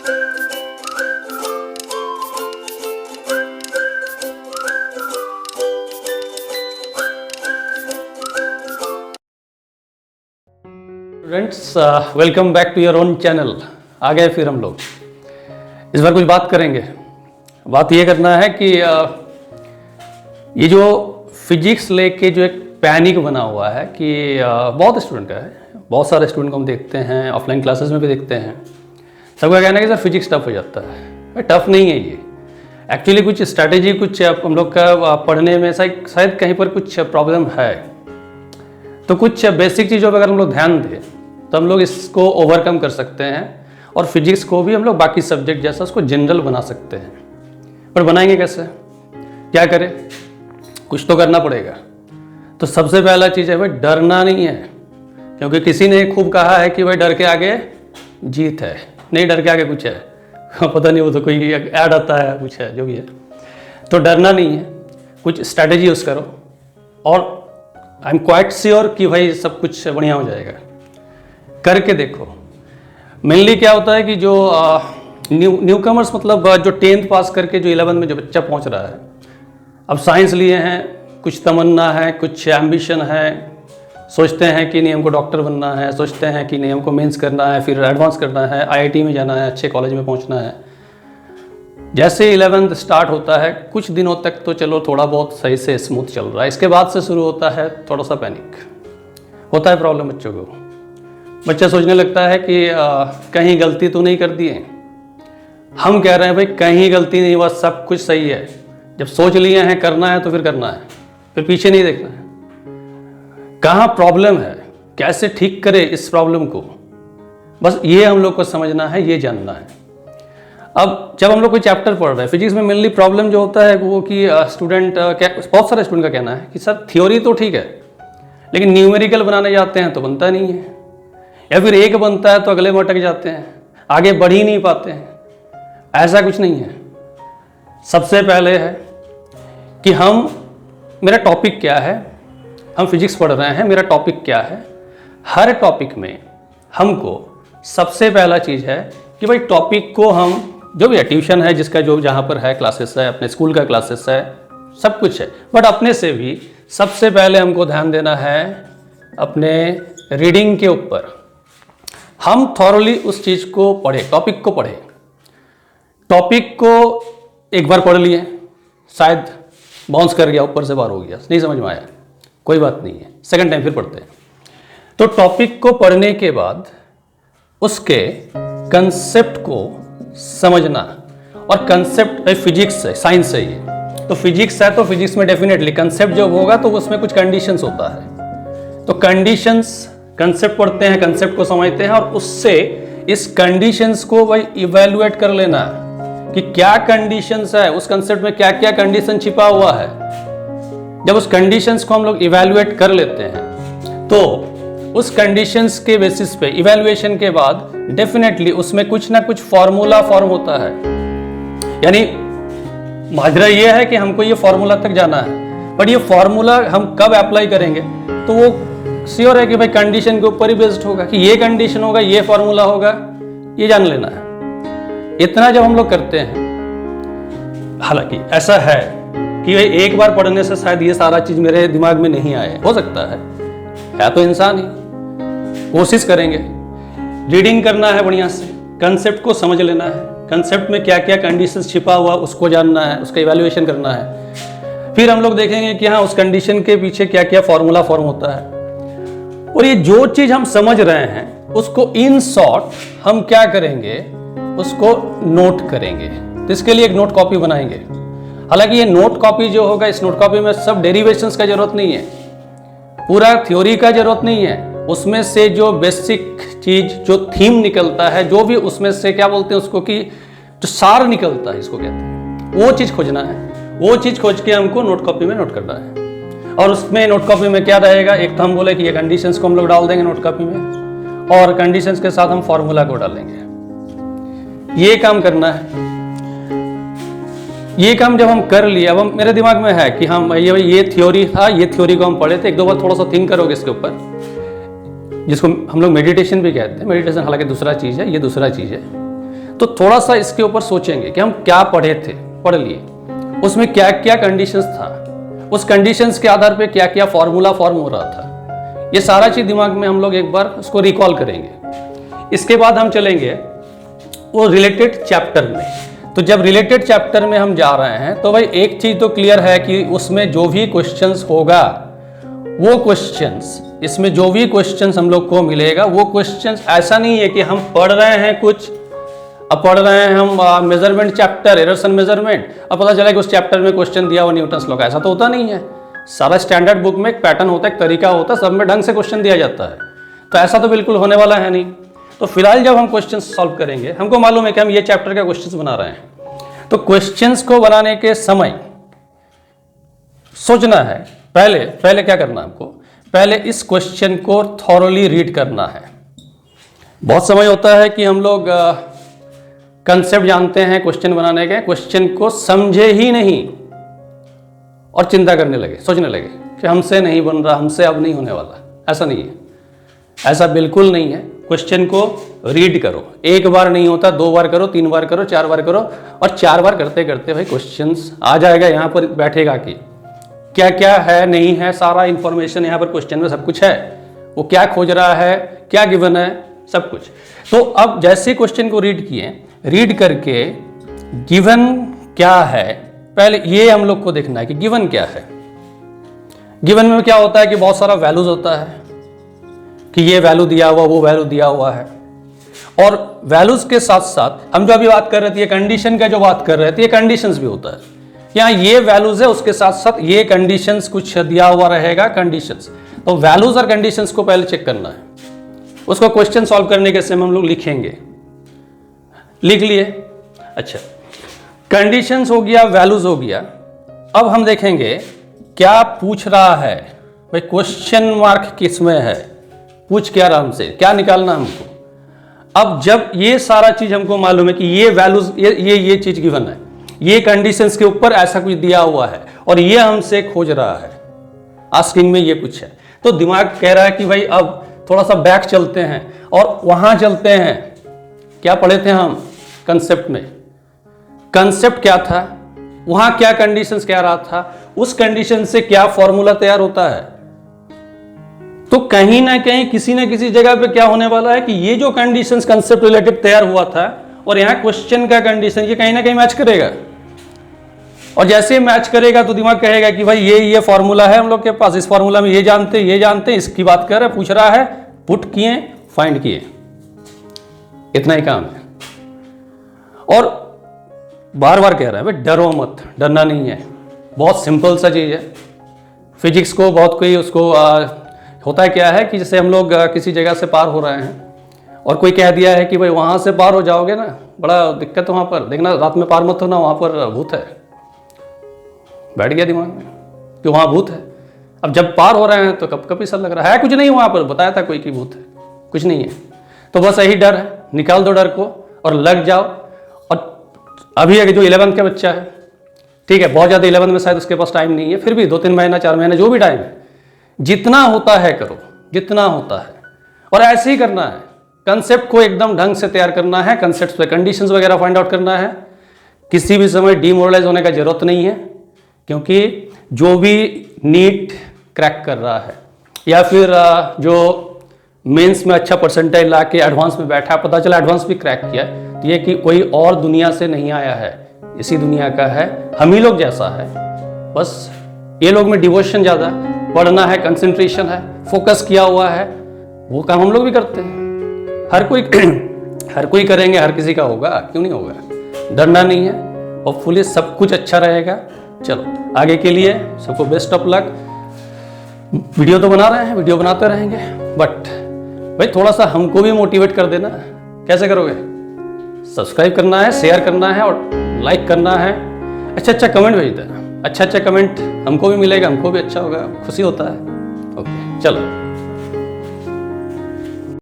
Friends, welcome back to your own channel. आ गए फिर हम लोग इस बार कुछ बात करेंगे। बात ये करना है कि ये जो फिजिक्स लेके जो एक पैनिक बना हुआ है कि बहुत स्टूडेंट का है, बहुत सारे स्टूडेंट को हम देखते हैं, ऑफलाइन क्लासेस में भी देखते हैं। सबका कहना है कि सर फिजिक्स टफ हो जाता है। टफ नहीं है ये, एक्चुअली कुछ स्ट्रैटेजी, कुछ हम लोग का पढ़ने में शायद कहीं पर कुछ प्रॉब्लम है। तो कुछ बेसिक चीज़ों पर अगर हम लोग ध्यान दें तो हम लोग इसको ओवरकम कर सकते हैं और फिजिक्स को भी हम लोग बाकी सब्जेक्ट जैसा उसको जनरल बना सकते हैं। पर बनाएंगे कैसे, क्या करें? कुछ तो करना पड़ेगा। तो सबसे पहला चीज़ है भाई, डरना नहीं है। क्योंकि किसी ने खूब कहा है कि भाई डर के आगे जीत है। नहीं, डर के आगे कुछ है, पता नहीं, वो तो कोई ऐड आता है, कुछ है, जो भी है। तो डरना नहीं है, कुछ स्ट्रैटेजी यूज़ करो और आई एम क्वाइट श्योर कि भाई सब कुछ बढ़िया हो जाएगा। करके देखो। मेनली क्या होता है कि जो न्यू कमर्स, मतलब जो 10th पास करके जो 11th में जो बच्चा पहुंच रहा है, अब साइंस लिए हैं, कुछ तमन्ना है, कुछ एम्बिशन है, सोचते हैं कि नहीं हमको डॉक्टर बनना है, सोचते हैं कि नहीं हमको मेंस करना है, फिर एडवांस करना है, आईआईटी में जाना है, अच्छे कॉलेज में पहुंचना है। जैसे 11th स्टार्ट होता है, कुछ दिनों तक तो चलो थोड़ा बहुत सही से स्मूथ चल रहा है, इसके बाद से शुरू होता है थोड़ा सा पैनिक होता है, प्रॉब्लम बच्चों को। बच्चा सोचने लगता है कि कहीं गलती तो नहीं कर दिए। हम कह रहे हैं भाई कहीं गलती नहीं हुआ, सब कुछ सही है। जब सोच लिए हैं करना है तो फिर करना है, फिर पीछे नहीं देखना है। कहाँ प्रॉब्लम है, कैसे ठीक करें इस प्रॉब्लम को, बस ये हम लोग को समझना है, ये जानना है। अब जब हम लोग कोई चैप्टर पढ़ रहे हैं फिजिक्स में, मेनली प्रॉब्लम जो होता है वो कि स्टूडेंट, बहुत सारे स्टूडेंट का कहना है कि सर थ्योरी तो ठीक है लेकिन न्यूमेरिकल बनाने जाते हैं तो बनता नहीं है, या फिर एक बनता है तो अगले में अटक जाते हैं, आगे बढ़ ही नहीं पाते हैं। ऐसा कुछ नहीं है। सबसे पहले है कि मेरा टॉपिक क्या है, हम फिजिक्स पढ़ रहे हैं, मेरा टॉपिक क्या है। हर टॉपिक में हमको सबसे पहला चीज़ है कि भाई टॉपिक को हम, जो भी है, ट्यूशन है जिसका जो जहाँ पर है, क्लासेस है, अपने स्कूल का क्लासेस है, सब कुछ है, बट अपने से भी सबसे पहले हमको ध्यान देना है अपने रीडिंग के ऊपर। हम थॉरली उस चीज़ को पढ़े, टॉपिक को पढ़े। टॉपिक को एक बार पढ़ लिए, शायद बाउंस कर गया, ऊपर से बाहर हो गया, नहीं समझ में आया, कोई बात नहीं है, सेकंड टाइम फिर पढ़ते हैं। तो टॉपिक को पढ़ने के बाद उसके कंसेप्ट को समझना, और कंसेप्ट फिजिक्स है, साइंस है ये, तो फिजिक्स है तो फिजिक्स में डेफिनेटली कंसेप्ट जो होगा तो उसमें कुछ कंडीशंस होता है। तो कंडीशंस, कंसेप्ट पढ़ते हैं, कंसेप्ट को समझते हैं और उससे इस कंडीशंस को भाई इवैल्यूएट कर लेना है कि क्या कंडीशंस है, उस कंसेप्ट में क्या क्या कंडीशन छिपा हुआ है। जब उस कंडीशंस को हम लोग इवैल्यूएट कर लेते हैं तो उस कंडीशंस के बेसिस पे, इवैल्यूएशन के बाद डेफिनेटली उसमें कुछ ना कुछ फॉर्मूला फॉर्म होता है। यानी माजरा ये है कि हमको ये फॉर्मूला तक जाना है, बट ये फॉर्मूला हम कब अप्लाई करेंगे तो वो श्योर है कि भाई कंडीशन के ऊपर ही बेस्ड होगा कि ये कंडीशन होगा, ये फॉर्मूला होगा, ये जान लेना है। इतना जब हम लोग करते हैं, हालांकि ऐसा है कि भाई एक बार पढ़ने से शायद ये सारा चीज मेरे दिमाग में नहीं आए, हो सकता है तो इंसान ही, कोशिश करेंगे। रीडिंग करना है बढ़िया से, कंसेप्ट को समझ लेना है, कंसेप्ट में क्या क्या कंडीशन छिपा हुआ उसको जानना है, उसका इवैल्यूएशन करना है। फिर हम लोग देखेंगे कि हाँ उस कंडीशन के पीछे क्या क्या फॉर्मूला फॉर्म होता है, और ये जो चीज हम समझ रहे हैं उसको इन शॉर्ट हम क्या करेंगे, उसको नोट करेंगे। तो इसके लिए एक नोट कॉपी बनाएंगे। हालांकि ये नोट कॉपी जो होगा, इस नोट कॉपी में सब डेरिवेशंस का जरूरत नहीं है, पूरा थ्योरी का जरूरत नहीं है। उसमें से जो बेसिक चीज, जो थीम निकलता है, जो भी उसमें से क्या बोलते हैं उसको, कि जो सार निकलता है, इसको कहते हैं, वो चीज खोजना है। वो चीज खोज के हमको नोट कॉपी में नोट करना है। और उसमें नोट कॉपी में क्या रहेगा, एक तो हम बोले कि ये कंडीशंस को हम लोग डाल देंगे नोट कॉपी में, और कंडीशंस के साथ हम फॉर्मूला को डालेंगे। ये काम करना है। ये काम जब हम कर लिए, अब हम, मेरे दिमाग में है कि हम ये थ्योरी था, ये थ्योरी को हम पढ़े थे, एक दो बार थोड़ा सा थिंक करोगे इसके ऊपर, जिसको हम लोग मेडिटेशन भी कहते हैं। मेडिटेशन हालांकि दूसरा चीज़ है, ये दूसरा चीज़ है। तो थोड़ा सा इसके ऊपर सोचेंगे कि हम क्या पढ़े थे, पढ़ लिए, उसमें क्या क्या कंडीशंस था, उस कंडीशंस के आधार पे क्या क्या फॉर्मूला फॉर्म हो रहा था, ये सारा चीज दिमाग में हम लोग एक बार उसको रिकॉल करेंगे। इसके बाद हम चलेंगे वो रिलेटेड चैप्टर में। तो जब रिलेटेड चैप्टर में हम जा रहे हैं तो भाई एक चीज तो क्लियर है कि उसमें जो भी क्वेश्चंस होगा, वो क्वेश्चंस, इसमें जो भी क्वेश्चंस हम लोग को मिलेगा, वो क्वेश्चंस ऐसा नहीं है कि हम पढ़ रहे हैं कुछ, अब पढ़ रहे हैं हम measurement chapter, errors and measurement, अब पता चला कि उस चैप्टर में क्वेश्चन दिया हुआ न्यूटन्स लॉ का, ऐसा तो होता नहीं है। सारा स्टैंडर्ड बुक में एक पैटर्न होता है, एक तरीका होता है, सब में ढंग से क्वेश्चन दिया जाता है, तो ऐसा तो बिल्कुल होने वाला है नहीं। तो फिलहाल जब हम क्वेश्चन सॉल्व करेंगे, हमको मालूम है कि हम ये चैप्टर का क्वेश्चन बना रहे हैं, तो क्वेश्चंस को बनाने के समय सोचना है, पहले क्या करना है हमको, पहले इस क्वेश्चन को थॉरोली रीड करना है। बहुत समय होता है कि हम लोग कंसेप्ट जानते हैं क्वेश्चन बनाने के, क्वेश्चन को समझे ही नहीं और चिंता करने लगे, सोचने लगे कि हमसे नहीं बन रहा, हमसे अब नहीं होने वाला। ऐसा नहीं है, ऐसा बिल्कुल नहीं है। क्वेश्चन को रीड करो, एक बार नहीं होता, 2 बार करो, 3 बार करो, 4 बार करो, और 4 बार करते करते भाई क्वेश्चंस आ जाएगा, यहाँ पर बैठेगा कि क्या क्या है, नहीं है, सारा इंफॉर्मेशन यहाँ पर क्वेश्चन में सब कुछ है, वो क्या खोज रहा है, क्या गिवन है, सब कुछ। तो अब जैसे क्वेश्चन को रीड किए, रीड करके गिवन क्या है, पहले ये हम लोग को देखना है कि गिवन क्या है। गिवन में क्या होता है कि बहुत सारा वैल्यूज होता है कि ये वैल्यू दिया हुआ, वो वैल्यू दिया हुआ है, और वैल्यूज के साथ साथ हम जो अभी बात कर रहे थे, ये कंडीशन का जो बात कर रहे थे, ये कंडीशंस भी होता है। यहाँ ये वैल्यूज है, उसके साथ साथ ये कंडीशंस कुछ दिया हुआ रहेगा, कंडीशंस। तो वैल्यूज और कंडीशंस को पहले चेक करना है, उसको क्वेश्चन सॉल्व करने के समय हम लोग लिखेंगे। लिख लिए, अच्छा, कंडीशंस हो गया, वैल्यूज हो गया। अब हम देखेंगे क्या पूछ रहा है भाई, क्वेश्चन मार्क किस में है, पूछ क्या रहा हमसे, क्या निकालना हमको। अब जब ये सारा चीज हमको मालूम है कि ये वैल्यूज, ये चीज गिवन है, ये कंडीशंस के ऊपर ऐसा कुछ दिया हुआ है और ये हमसे खोज रहा है, आस्किंग में ये कुछ है, तो दिमाग कह रहा है कि भाई अब थोड़ा सा बैक चलते हैं और वहां चलते हैं। क्या पढ़े थे हम कंसेप्ट में, कंसेप्ट क्या था, वहां क्या कंडीशंस कह रहा था, उस कंडीशन से क्या फॉर्मूला तैयार होता है। तो कहीं ना कहीं किसी ना किसी जगह पे क्या होने वाला है कि ये जो कंडीशंस कंसेप्ट रिलेटेड तैयार हुआ था और यहाँ क्वेश्चन का कंडीशन, ये कहीं ना कहीं मैच करेगा, और जैसे मैच करेगा तो दिमाग कहेगा कि भाई ये फॉर्मूला है हम लोग के पास, इस फॉर्मूला में ये जानते, इसकी बात कर रहा है, पूछ रहा है, पुट किए, फाइंड किए, इतना ही काम है। और बार बार कह रहा है भाई डरो मत, डरना नहीं है, बहुत सिंपल सा चीज है। फिजिक्स को बहुत कोई उसको होता है क्या है कि जैसे हम लोग किसी जगह से पार हो रहे हैं और कोई कह दिया है कि भाई वहां से पार हो जाओगे ना, बड़ा दिक्कत है वहां पर, देखना रात में पार मत होना, वहां पर भूत है। बैठ गया दिमाग में कि वहां भूत है। अब जब पार हो रहे हैं तो कब कभी सा लग रहा है कुछ नहीं, वहां पर बताया था कोई कि भूत है, कुछ नहीं है। तो बस यही डर है, निकाल दो डर को और लग जाओ। और अभी अगर जो 11th का बच्चा है, ठीक है, बहुत ज़्यादा 11th में शायद उसके पास टाइम नहीं है, फिर भी 2-3 महीना 4 महीना जो भी टाइम है, जितना होता है करो, जितना होता है। और ऐसे ही करना है, कंसेप्ट को एकदम ढंग से तैयार करना है, कंसेप्ट पे कंडीशंस वगैरह फाइंड आउट करना है। किसी भी समय डीमोरलाइज होने का जरूरत नहीं है, क्योंकि जो भी नीट क्रैक कर रहा है या फिर जो मेंस में अच्छा परसेंटाइल ला के एडवांस में बैठा, पता चला एडवांस भी क्रैक किया, तो ये कि कोई और दुनिया से नहीं आया है, इसी दुनिया का है, हम ही लोग जैसा है। बस ये लोग में डिवोशन ज़्यादा, पढ़ना है, कंसंट्रेशन है, फोकस किया हुआ है, वो काम हम लोग भी करते हैं। हर कोई करेंगे, हर किसी का होगा, क्यों नहीं होगा। डरना नहीं है, होपफुली सब कुछ अच्छा रहेगा। चलो आगे के लिए सबको बेस्ट ऑफ लक। वीडियो तो बना रहे हैं, वीडियो बनाते रहेंगे, बट भाई थोड़ा सा हमको भी मोटिवेट कर देना। कैसे करोगे? सब्सक्राइब करना है, शेयर करना है और लाइक करना है। अच्छा कमेंट भेज देना, अच्छा कमेंट हमको भी मिलेगा, हमको भी अच्छा होगा, खुशी होता है। ओके चलो।